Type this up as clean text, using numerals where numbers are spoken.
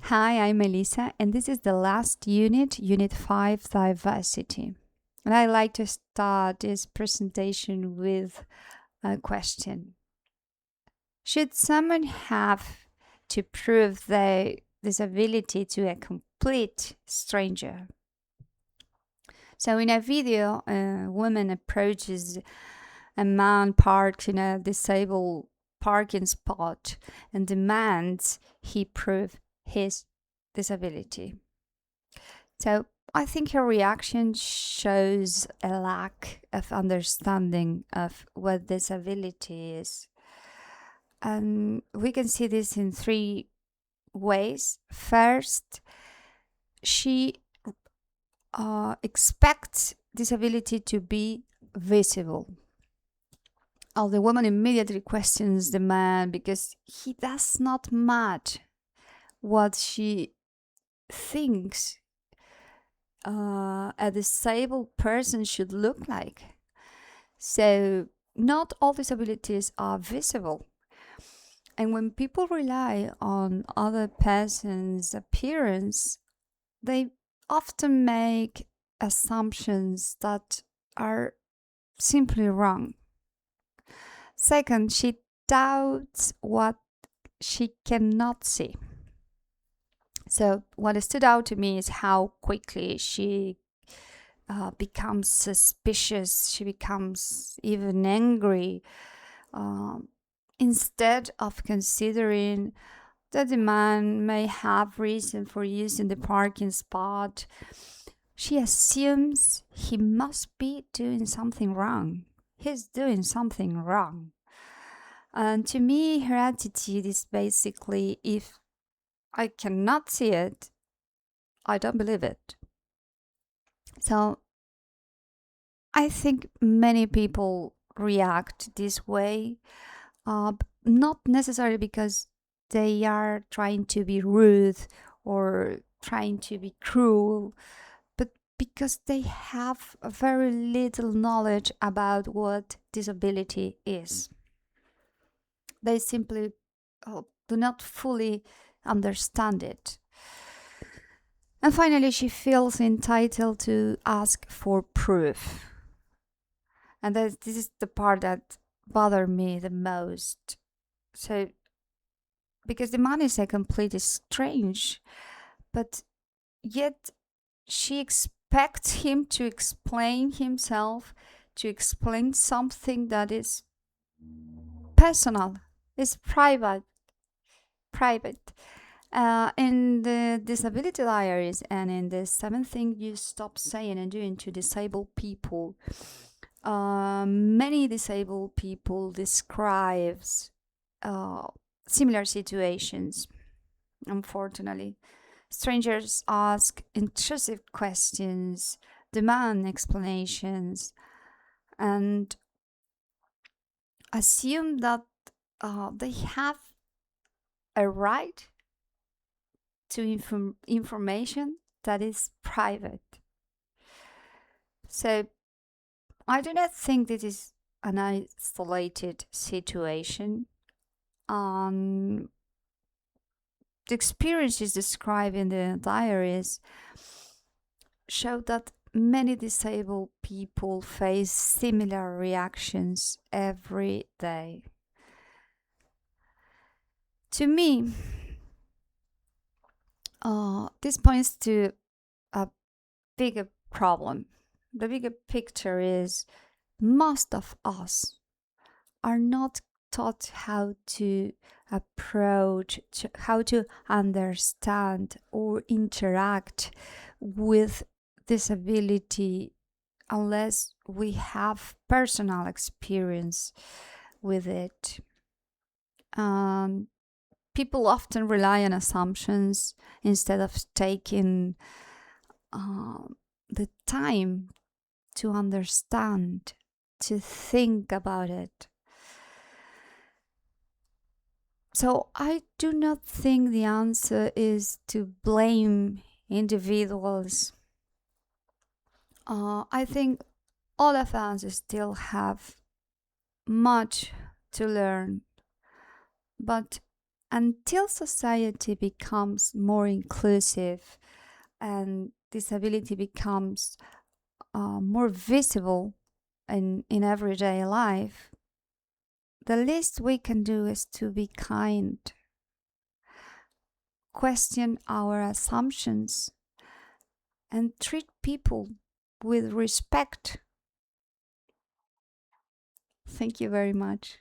Hi, I'm Melissa, and this is the last unit, Unit 5, Diversity. And I like to start this presentation with a question. Should someone have to prove their disability to a complete stranger? So, in a video, a woman approaches a man parked in a disabled parking spot and demands he prove his disability. So I think her reaction shows a lack of understanding of what disability is. And we can see this in three ways. First, she expects disability to be visible. The woman immediately questions the man because he does not match what she thinks a disabled person should look like. So, not all disabilities are visible. And when people rely on other person's appearance, they often make assumptions that are simply wrong. Second, she doubts what she cannot see. So, what stood out to me is how quickly she becomes suspicious, she becomes even angry, instead of considering that the man may have reason for using the parking spot. She assumes he must be doing something wrong. He's doing something wrong. And to me, her attitude is basically, if I cannot see it, I don't believe it. So I think many people react this way, not necessarily because they are trying to be rude or trying to be cruel, but because they have very little knowledge about what disability is. They simply do not fully understand it. And finally, she feels entitled to ask for proof. And this is the part that bothered me the most. So, because the man is a completely strange, but yet she expects him to explain himself, to explain something that is personal, is private. In the disability diaries and in the 7 things you stop saying and doing to disabled people, many disabled people describes similar situations. Unfortunately, strangers ask intrusive questions, demand explanations, and assume that they have a right to information that is private. So I do not think this is an isolated situation. The experiences described in the diaries show that many disabled people face similar reactions every day. To me, this points to a bigger problem. The bigger picture is most of us are not taught how to approach, how to understand or interact with disability unless we have personal experience with it. People often rely on assumptions instead of taking the time to understand, to think about it. So I do not think the answer is to blame individuals. I think all of us still have much to learn, but Until society becomes more inclusive and disability becomes more visible in everyday life, the least we can do is to be kind, question our assumptions, and treat people with respect. Thank you very much.